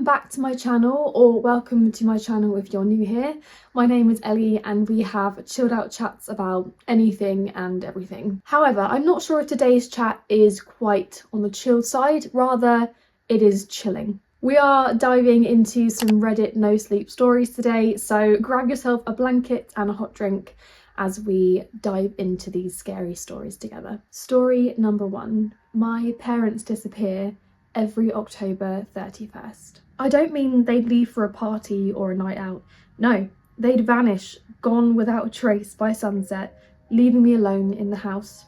Welcome back to my channel, or welcome to my channel if you're new here. My name is Ellie and we have chilled out chats about anything and everything. However, I'm not sure if today's chat is quite on the chilled side, rather it is chilling. We are diving into some Reddit NoSleep stories today, so grab yourself a blanket and a hot drink as we dive into these scary stories together. Story number 1. My parents disappear every October 31st. I don't mean they'd leave for a party or a night out. No, they'd vanish, gone without a trace by sunset, leaving me alone in the house.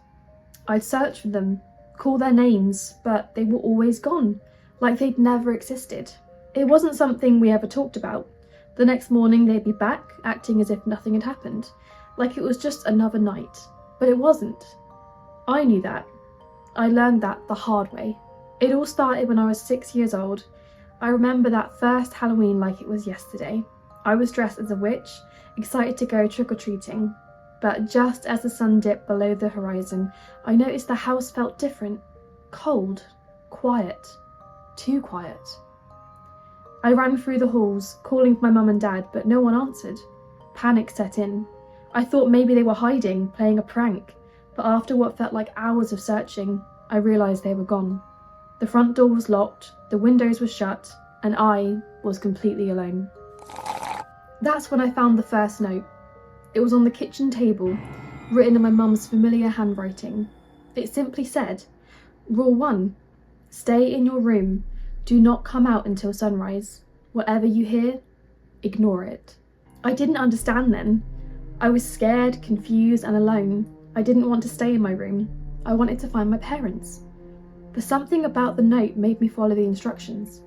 I'd search for them, call their names, but they were always gone, like they'd never existed. It wasn't something we ever talked about. The next morning they'd be back, acting as if nothing had happened, like it was just another night. But it wasn't. I knew that. I learned that the hard way. It all started when I was 6 years old. I remember that first Halloween like it was yesterday. I was dressed as a witch, excited to go trick-or-treating. But just as the sun dipped below the horizon, I noticed the house felt different. Cold. Quiet. Too quiet. I ran through the halls, calling for my mum and dad, but no one answered. Panic set in. I thought maybe they were hiding, playing a prank. But after what felt like hours of searching, I realised they were gone. The front door was locked, the windows were shut, and I was completely alone. That's when I found the first note. It was on the kitchen table, written in my mum's familiar handwriting. It simply said, Rule 1. Stay in your room. Do not come out until sunrise. Whatever you hear, ignore it. I didn't understand then. I was scared, confused, and alone. I didn't want to stay in my room. I wanted to find my parents. But something about the note made me follow the instructions.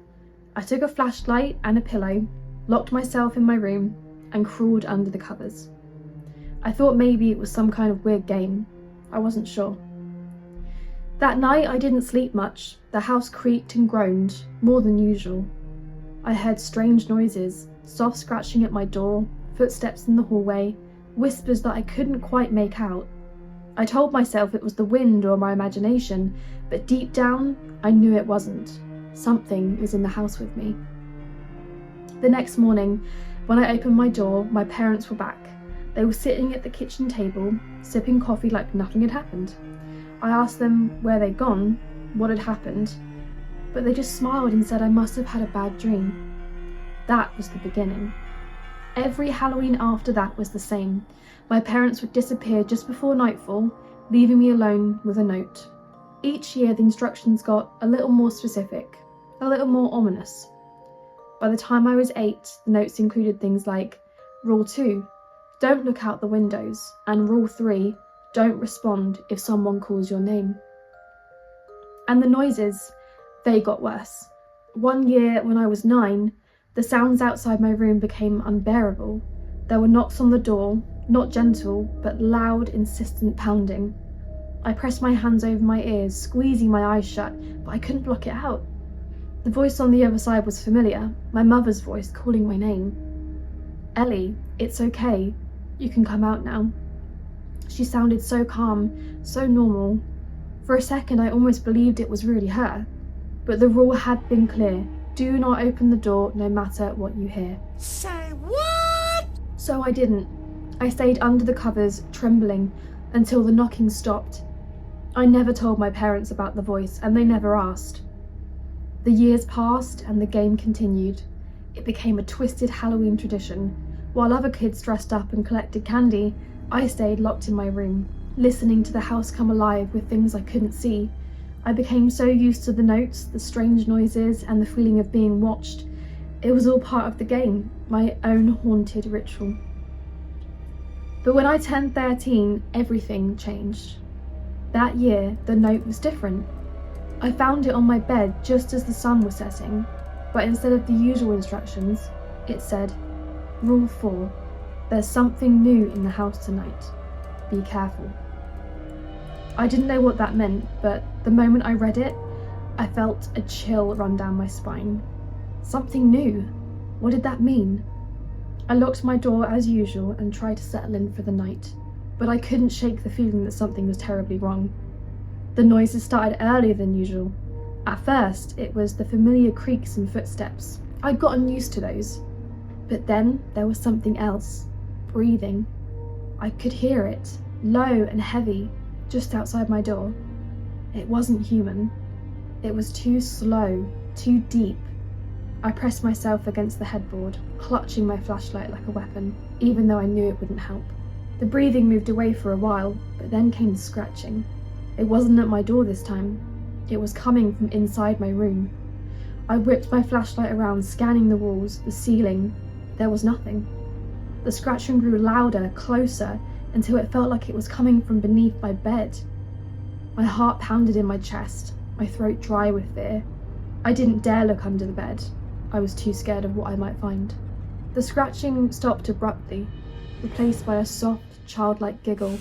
I took a flashlight and a pillow, locked myself in my room, and crawled under the covers. I thought maybe it was some kind of weird game. I wasn't sure. That night I didn't sleep much. The house creaked and groaned, more than usual. I heard strange noises, soft scratching at my door, footsteps in the hallway, whispers that I couldn't quite make out. I told myself it was the wind or my imagination, but deep down, I knew it wasn't. Something was in the house with me. The next morning, when I opened my door, my parents were back. They were sitting at the kitchen table, sipping coffee like nothing had happened. I asked them where they'd gone, what had happened, but they just smiled and said I must have had a bad dream. That was the beginning. Every Halloween after that was the same. My parents would disappear just before nightfall, leaving me alone with a note. Each year the instructions got a little more specific, a little more ominous. By the time I was 8, the notes included things like Rule 2, don't look out the windows, and Rule 3, don't respond if someone calls your name. And the noises, they got worse. One year when I was 9, the sounds outside my room became unbearable. There were knocks on the door, not gentle, but loud, insistent pounding. I pressed my hands over my ears, squeezing my eyes shut, but I couldn't block it out. The voice on the other side was familiar, my mother's voice calling my name. Ellie, it's okay. You can come out now. She sounded so calm, so normal. For a second I almost believed it was really her. But the rule had been clear. Do not open the door no matter what you hear. Say what? So I didn't. I stayed under the covers, trembling, until the knocking stopped. I never told my parents about the voice, and they never asked. The years passed and the game continued. It became a twisted Halloween tradition. While other kids dressed up and collected candy, I stayed locked in my room, listening to the house come alive with things I couldn't see. I became so used to the notes, the strange noises, and the feeling of being watched. It was all part of the game, my own haunted ritual. But when I turned 13, everything changed. That year, the note was different. I found it on my bed just as the sun was setting, but instead of the usual instructions, it said, Rule 4, there's something new in the house tonight. Be careful. I didn't know what that meant, but the moment I read it, I felt a chill run down my spine. Something new. What did that mean? I locked my door as usual and tried to settle in for the night, but I couldn't shake the feeling that something was terribly wrong. The noises started earlier than usual. At first, it was the familiar creaks and footsteps, I'd gotten used to those. But then there was something else. Breathing. I could hear it, low and heavy, just outside my door. It wasn't human. It was too slow, too deep. I pressed myself against the headboard, clutching my flashlight like a weapon, even though I knew it wouldn't help. The breathing moved away for a while, but then came the scratching. It wasn't at my door this time. It was coming from inside my room. I whipped my flashlight around, scanning the walls, the ceiling. There was nothing. The scratching grew louder, closer, until it felt like it was coming from beneath my bed. My heart pounded in my chest, my throat dry with fear. I didn't dare look under the bed. I was too scared of what I might find. The scratching stopped abruptly, replaced by a soft, childlike giggle.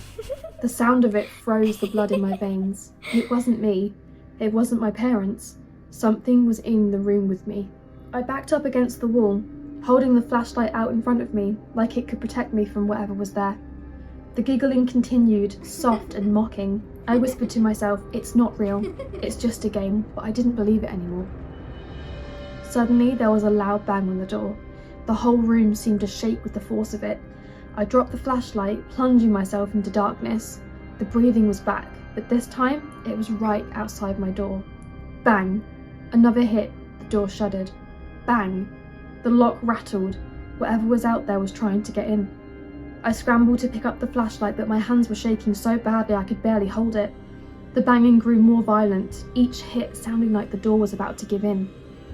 The sound of it froze the blood in my veins. It wasn't me. It wasn't my parents. Something was in the room with me. I backed up against the wall, holding the flashlight out in front of me, like it could protect me from whatever was there. The giggling continued, soft and mocking. I whispered to myself, "It's not real. It's just a game," but I didn't believe it anymore. Suddenly, there was a loud bang on the door. The whole room seemed to shake with the force of it. I dropped the flashlight, plunging myself into darkness. The breathing was back, but this time, it was right outside my door. Bang! Another hit. The door shuddered. Bang! The lock rattled. Whatever was out there was trying to get in. I scrambled to pick up the flashlight, but my hands were shaking so badly I could barely hold it. The banging grew more violent, each hit sounding like the door was about to give in.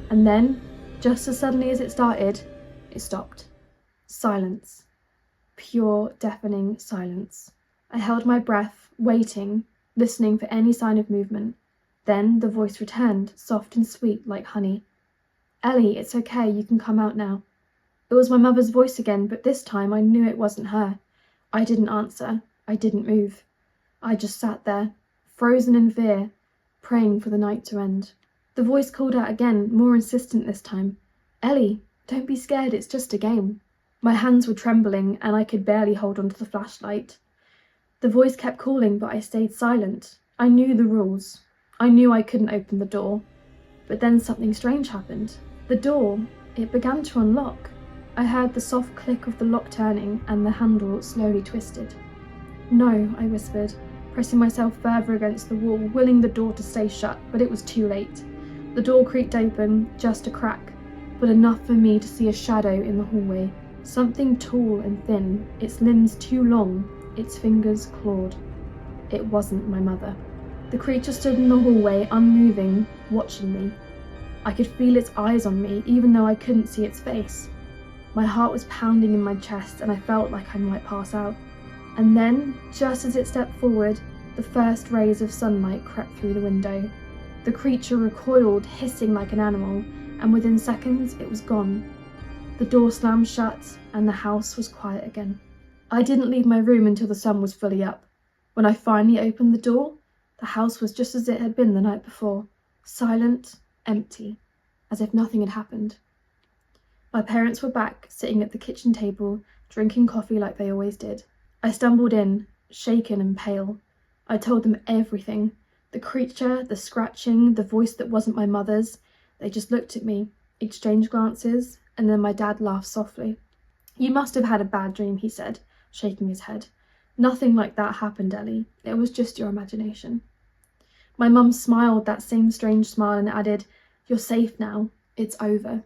And then, just as suddenly as it started, it stopped. Silence. Pure, deafening silence. I held my breath, waiting, listening for any sign of movement. Then the voice returned, soft and sweet like honey. "Ellie, it's okay, you can come out now." It was my mother's voice again, but this time I knew it wasn't her. I didn't answer. I didn't move. I just sat there, frozen in fear, praying for the night to end. The voice called out again, more insistent this time. "Ellie, don't be scared, it's just a game." My hands were trembling, and I could barely hold onto the flashlight. The voice kept calling, but I stayed silent. I knew the rules. I knew I couldn't open the door. But then something strange happened. The door, it began to unlock. I heard the soft click of the lock turning, and the handle slowly twisted. "No," I whispered, pressing myself further against the wall, willing the door to stay shut, but it was too late. The door creaked open, just a crack, but enough for me to see a shadow in the hallway. Something tall and thin, its limbs too long, its fingers clawed. It wasn't my mother. The creature stood in the hallway, unmoving, watching me. I could feel its eyes on me, even though I couldn't see its face. My heart was pounding in my chest, and I felt like I might pass out. And then, just as it stepped forward, the first rays of sunlight crept through the window. The creature recoiled, hissing like an animal, and within seconds it was gone. The door slammed shut, and the house was quiet again. I didn't leave my room until the sun was fully up. When I finally opened the door, the house was just as it had been the night before, silent, empty, as if nothing had happened. My parents were back, sitting at the kitchen table, drinking coffee like they always did. I stumbled in, shaken and pale. I told them everything. The creature, the scratching, the voice that wasn't my mother's. They just looked at me, exchanged glances, and then my dad laughed softly. "You must have had a bad dream," he said, shaking his head. "Nothing like that happened, Ellie. It was just your imagination." My mum smiled that same strange smile and added, "You're safe now. It's over."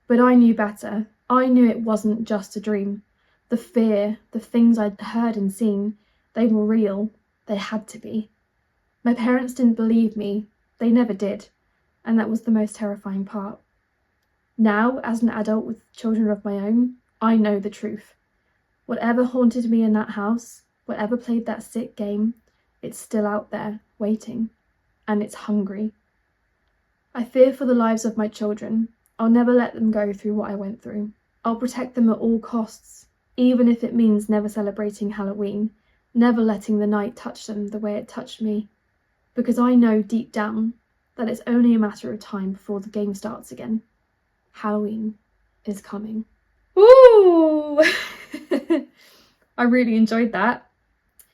But I knew better. I knew it wasn't just a dream. The fear, the things I'd heard and seen, they were real. They had to be. My parents didn't believe me. They never did. And that was the most terrifying part. Now, as an adult with children of my own, I know the truth. Whatever haunted me in that house, whatever played that sick game, it's still out there, waiting. And it's hungry. I fear for the lives of my children. I'll never let them go through what I went through. I'll protect them at all costs, even if it means never celebrating Halloween, never letting the night touch them the way it touched me. Because I know deep down that it's only a matter of time before the game starts again. Halloween is coming. Ooh! I really enjoyed that.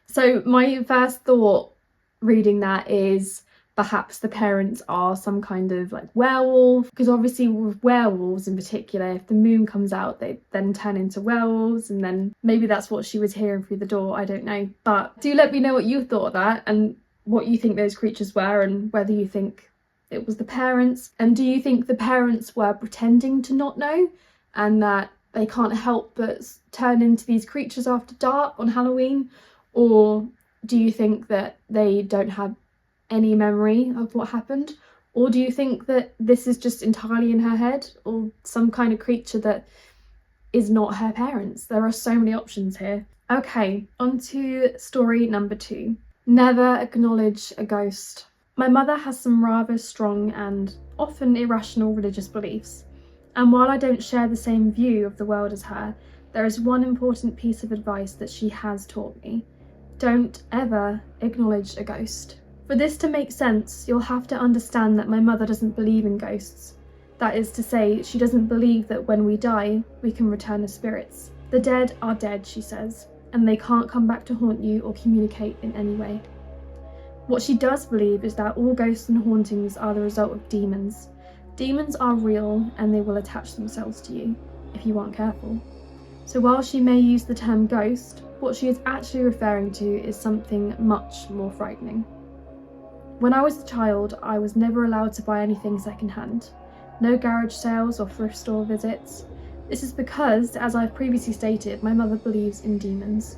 So my first thought reading that is perhaps the parents are some kind of like werewolf, because obviously with werewolves in particular, if the moon comes out they then turn into werewolves, and then maybe that's what she was hearing through the door, I don't know. But do let me know what you thought of that and what you think those creatures were, and whether you think it was the parents, and do you think the parents were pretending to not know and that they can't help but turn into these creatures after dark on Halloween, or do you think that they don't have any memory of what happened, or do you think that this is just entirely in her head, or some kind of creature that is not her parents? There are so many options here. Okay, on to story number 2. Never acknowledge a ghost. My mother has some rather strong and often irrational religious beliefs, and while I don't share the same view of the world as her, there is one important piece of advice that she has taught me. Don't ever acknowledge a ghost. For this to make sense, you'll have to understand that my mother doesn't believe in ghosts. That is to say, she doesn't believe that when we die, we can return as spirits. The dead are dead, she says, and they can't come back to haunt you or communicate in any way. What she does believe is that all ghosts and hauntings are the result of demons. Demons are real and they will attach themselves to you, if you aren't careful. So while she may use the term ghost, what she is actually referring to is something much more frightening. When I was a child, I was never allowed to buy anything secondhand. No garage sales or thrift store visits. This is because, as I've previously stated, my mother believes in demons.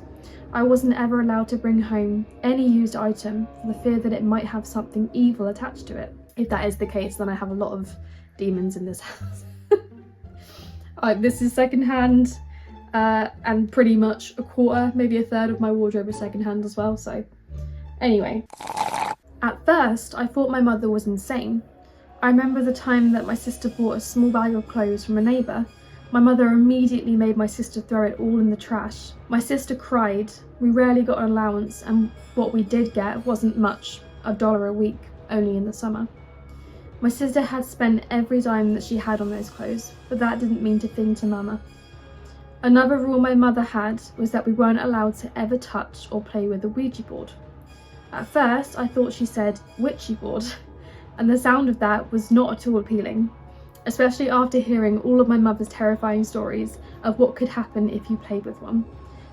I wasn't ever allowed to bring home any used item for the fear that it might have something evil attached to it. If that is the case, then I have a lot of demons in this house. This is secondhand, and pretty much a quarter, maybe a third of my wardrobe is secondhand as well, so anyway. At first, I thought my mother was insane. I remember the time that my sister bought a small bag of clothes from a neighbour. My mother immediately made my sister throw it all in the trash. My sister cried. We rarely got an allowance, and what we did get wasn't much, $1 a week, only in the summer. My sister had spent every dime that she had on those clothes, but that didn't mean a thing to Mama. Another rule my mother had was that we weren't allowed to ever touch or play with a Ouija board. At first, I thought she said witchy board, and the sound of that was not at all appealing, especially after hearing all of my mother's terrifying stories of what could happen if you played with one.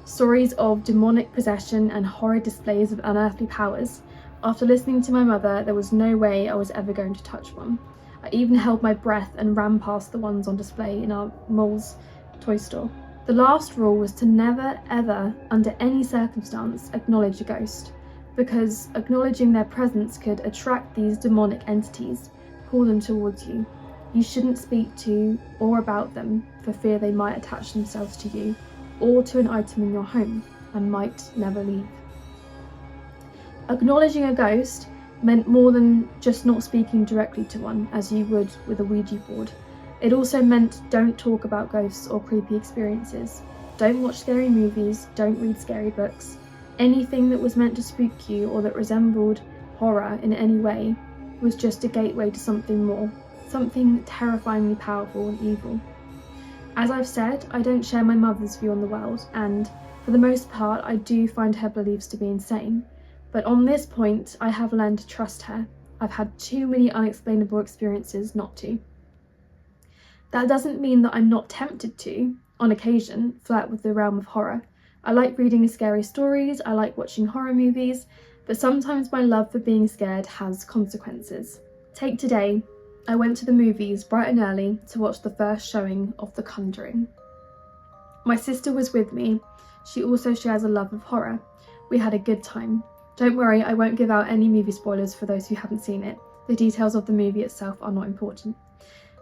Stories of demonic possession and horrid displays of unearthly powers. After listening to my mother, there was no way I was ever going to touch one. I even held my breath and ran past the ones on display in our mall's toy store. The last rule was to never, ever, under any circumstance, acknowledge a ghost, because acknowledging their presence could attract these demonic entities, pull them towards you. You shouldn't speak to or about them for fear they might attach themselves to you or to an item in your home and might never leave. Acknowledging a ghost meant more than just not speaking directly to one, as you would with a Ouija board. It also meant don't talk about ghosts or creepy experiences. Don't watch scary movies, don't read scary books. Anything that was meant to spook you or that resembled horror in any way was just a gateway to something more, something terrifyingly powerful and evil. As I've said, I don't share my mother's view on the world, and for the most part I do find her beliefs to be insane. But on this point, I have learned to trust her. I've had too many unexplainable experiences not to. That doesn't mean that I'm not tempted to, on occasion, flirt with the realm of horror. I like reading scary stories, I like watching horror movies, but sometimes my love for being scared has consequences. Take today. I went to the movies bright and early to watch the first showing of The Conjuring. My sister was with me. She also shares a love of horror. We had a good time. Don't worry, I won't give out any movie spoilers for those who haven't seen it. The details of the movie itself are not important.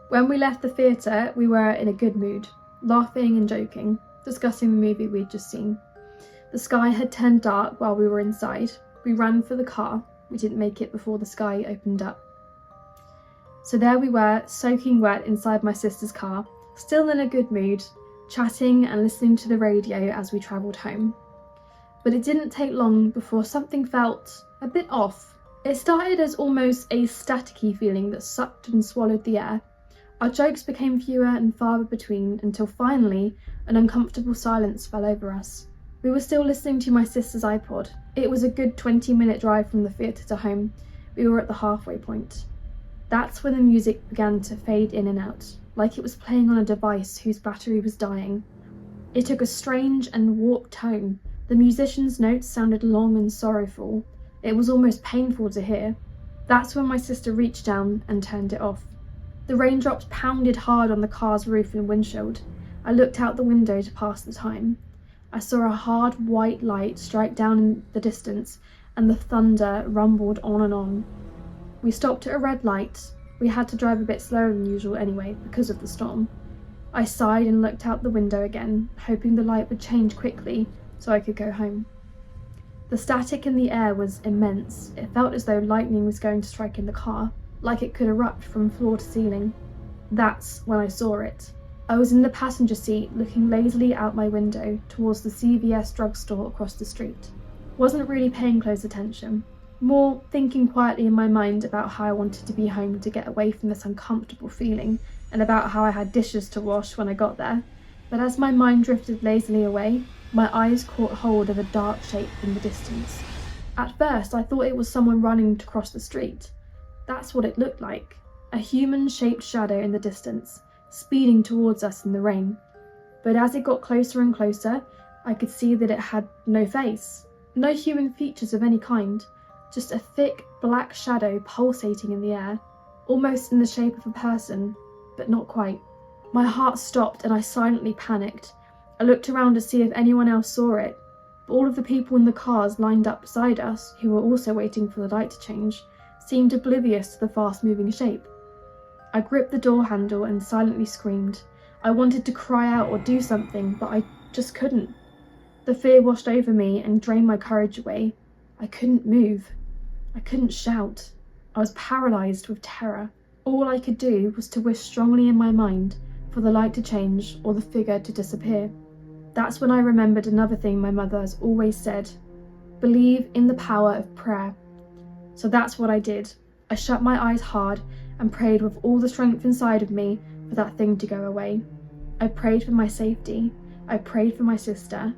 When we left the theatre, we were in a good mood, laughing and joking, discussing the movie we'd just seen. The sky had turned dark while we were inside. We ran for the car. We didn't make it before the sky opened up. So there we were, soaking wet inside my sister's car, still in a good mood, chatting and listening to the radio as we travelled home. But it didn't take long before something felt a bit off. It started as almost a staticky feeling that sucked and swallowed the air. Our jokes became fewer and farther between until finally an uncomfortable silence fell over us. We were still listening to my sister's iPod. It was a good 20-minute drive from the theatre to home. We were at the halfway point. That's when the music began to fade in and out, like it was playing on a device whose battery was dying. It took a strange and warped tone. The musician's notes sounded long and sorrowful. It was almost painful to hear. That's when my sister reached down and turned it off. The raindrops pounded hard on the car's roof and windshield. I looked out the window to pass the time. I saw a hard white light strike down in the distance, and the thunder rumbled on and on. We stopped at a red light. We had to drive a bit slower than usual anyway, because of the storm. I sighed and looked out the window again, hoping the light would change quickly so I could go home. The static in the air was immense. It felt as though lightning was going to strike in the car, like it could erupt from floor to ceiling. That's when I saw it. I was in the passenger seat, looking lazily out my window towards the CVS drugstore across the street. Wasn't really paying close attention. More thinking quietly in my mind about how I wanted to be home to get away from this uncomfortable feeling, and about how I had dishes to wash when I got there. But as my mind drifted lazily away, my eyes caught hold of a dark shape in the distance. At first, I thought it was someone running to cross the street. That's what it looked like, a human-shaped shadow in the distance, speeding towards us in the rain. But as it got closer and closer, I could see that it had no face, no human features of any kind, just a thick black shadow pulsating in the air, almost in the shape of a person, but not quite. My heart stopped and I silently panicked. I looked around to see if anyone else saw it, but all of the people in the cars lined up beside us, who were also waiting for the light to change, seemed oblivious to the fast-moving shape. I gripped the door handle and silently screamed. I wanted to cry out or do something, but I just couldn't. The fear washed over me and drained my courage away. I couldn't move. I couldn't shout. I was paralysed with terror. All I could do was to wish strongly in my mind for the light to change or the figure to disappear. That's when I remembered another thing my mother has always said: believe in the power of prayer. So that's what I did. I shut my eyes hard and prayed with all the strength inside of me for that thing to go away. I prayed for my safety. I prayed for my sister.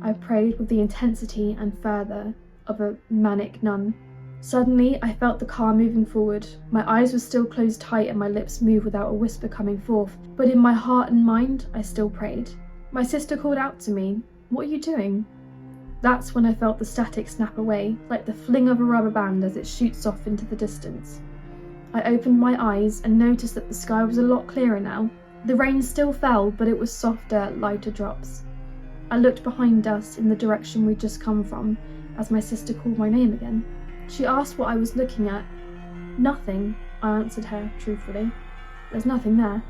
I prayed with the intensity and fervour of a manic nun. Suddenly, I felt the car moving forward. My eyes were still closed tight and my lips moved without a whisper coming forth, but in my heart and mind, I still prayed. My sister called out to me, "What are you doing?" That's when I felt the static snap away, like the fling of a rubber band as it shoots off into the distance. I opened my eyes and noticed that the sky was a lot clearer now. The rain still fell, but it was softer, lighter drops. I looked behind us in the direction we'd just come from as my sister called my name again. She asked what I was looking at. "Nothing," I answered her truthfully. "There's nothing there."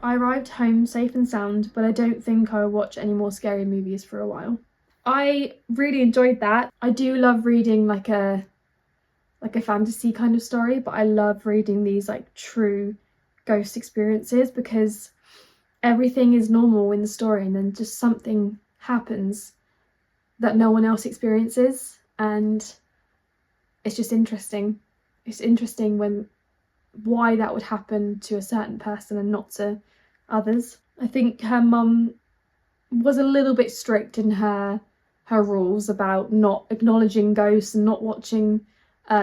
I arrived home safe and sound, but I don't think I will watch any more scary movies for a while. I really enjoyed that. I do love reading like a fantasy kind of story, but I love reading these like true ghost experiences because everything is normal in the story and then just something happens that no one else experiences, and it's just interesting. It's interesting why that would happen to a certain person and not to others. I think her mum was a little bit strict in her rules about not acknowledging ghosts and not watching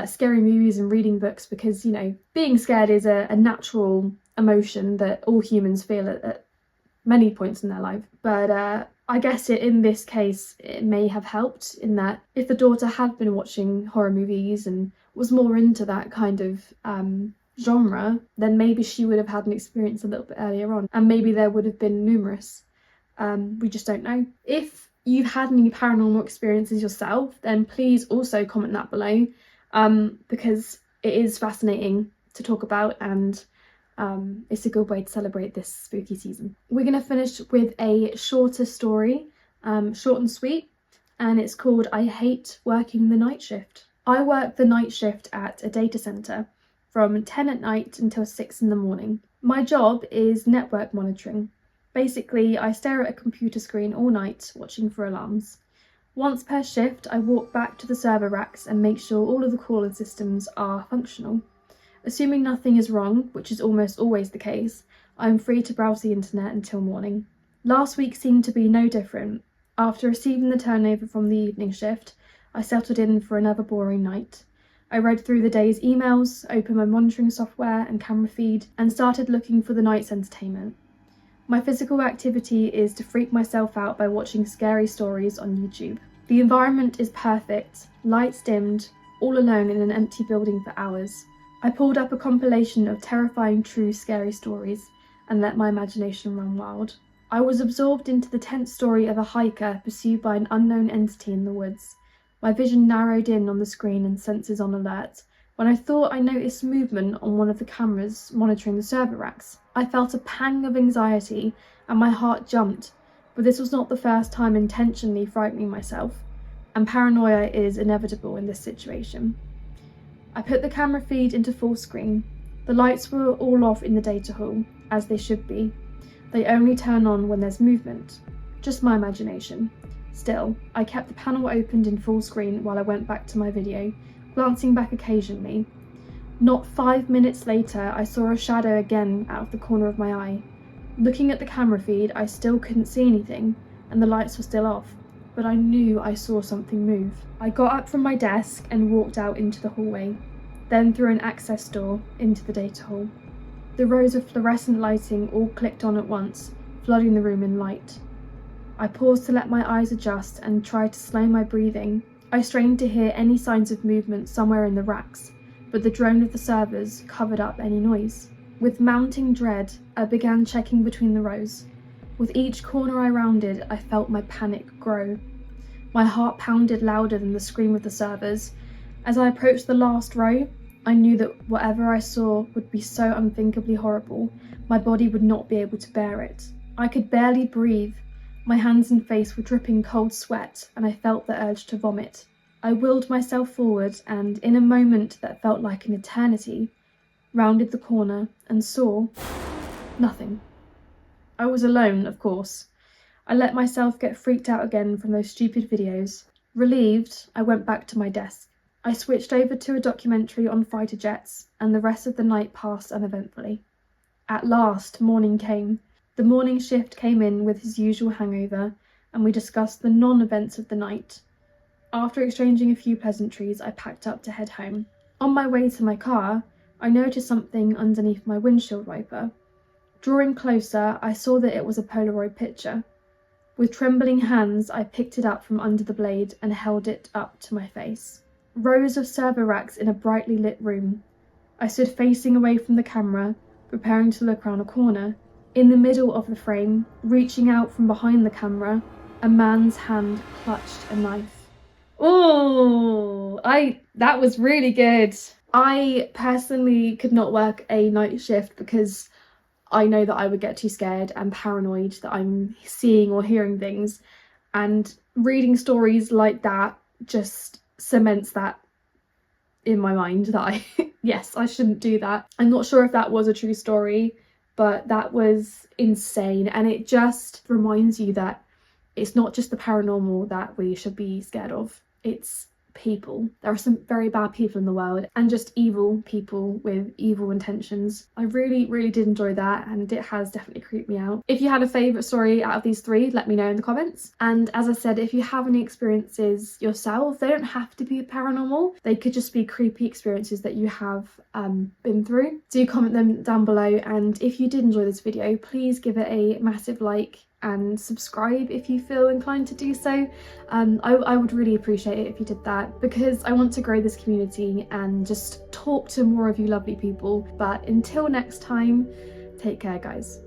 scary movies and reading books because, you know, being scared is a natural emotion that all humans feel at many points in their life. But I guess in this case, it may have helped in that if the daughter had been watching horror movies and was more into that kind of genre, then maybe she would have had an experience a little bit earlier on, and maybe there would have been numerous. We just don't know. If you've had any paranormal experiences yourself, then please also comment that below, because it is fascinating to talk about, and it's a good way to celebrate this spooky season. We're going to finish with a shorter story, short and sweet, and it's called "I Hate Working the Night Shift." I work the night shift at a data centre from 10 at night until 6 in the morning. My job is network monitoring. Basically, I stare at a computer screen all night watching for alarms. Once per shift, I walk back to the server racks and make sure all of the calling systems are functional. Assuming nothing is wrong, which is almost always the case, I'm free to browse the internet until morning. Last week seemed to be no different. After receiving the turnover from the evening shift, I settled in for another boring night. I read through the day's emails, opened my monitoring software and camera feed, and started looking for the night's entertainment. My physical activity is to freak myself out by watching scary stories on YouTube. The environment is perfect, lights dimmed, all alone in an empty building for hours. I pulled up a compilation of terrifying true scary stories and let my imagination run wild. I was absorbed into the tense story of a hiker pursued by an unknown entity in the woods. My vision narrowed in on the screen and senses on alert, when I thought I noticed movement on one of the cameras monitoring the server racks. I felt a pang of anxiety and my heart jumped, but this was not the first time intentionally frightening myself, and paranoia is inevitable in this situation. I put the camera feed into full screen. The lights were all off in the data hall, as they should be. They only turn on when there's movement. Just my imagination. Still, I kept the panel opened in full screen while I went back to my video, glancing back occasionally. Not 5 minutes later, I saw a shadow again out of the corner of my eye. Looking at the camera feed, I still couldn't see anything, and the lights were still off, but I knew I saw something move. I got up from my desk and walked out into the hallway, then through an access door into the data hall. The rows of fluorescent lighting all clicked on at once, flooding the room in light. I paused to let my eyes adjust and tried to slow my breathing. I strained to hear any signs of movement somewhere in the racks, but the drone of the servers covered up any noise. With mounting dread, I began checking between the rows. With each corner I rounded, I felt my panic grow. My heart pounded louder than the scream of the servers. As I approached the last row, I knew that whatever I saw would be so unthinkably horrible, my body would not be able to bear it. I could barely breathe. My hands and face were dripping cold sweat, and I felt the urge to vomit. I willed myself forward and, in a moment that felt like an eternity, rounded the corner and saw nothing. I was alone, of course. I let myself get freaked out again from those stupid videos. Relieved, I went back to my desk. I switched over to a documentary on fighter jets, and the rest of the night passed uneventfully. At last, morning came. The morning shift came in with his usual hangover, and we discussed the non-events of the night. After exchanging a few pleasantries, I packed up to head home. On my way to my car, I noticed something underneath my windshield wiper. Drawing closer, I saw that it was a Polaroid picture. With trembling hands, I picked it up from under the blade and held it up to my face. Rows of server racks in a brightly lit room. I stood facing away from the camera, preparing to look round a corner. In the middle of the frame, reaching out from behind the camera, a man's hand clutched a knife. Oh, that was really good. I personally could not work a night shift because I know that I would get too scared and paranoid that I'm seeing or hearing things, and reading stories like that just cements that in my mind that yes, I shouldn't do that. I'm not sure if that was a true story, but that was insane, and it just reminds you that it's not just the paranormal that we should be scared of, it's people. There are some very bad people in the world, and just evil people with evil intentions. I really did enjoy that, and it has definitely creeped me out. If you had a favourite story out of these three, let me know in the comments. And as I said, if you have any experiences yourself, they don't have to be paranormal, they could just be creepy experiences that you have been through. Do comment them down below, and if you did enjoy this video, please give it a massive like and subscribe if you feel inclined to do so. I would really appreciate it if you did that, because I want to grow this community and just talk to more of you lovely people. But until next time, take care guys.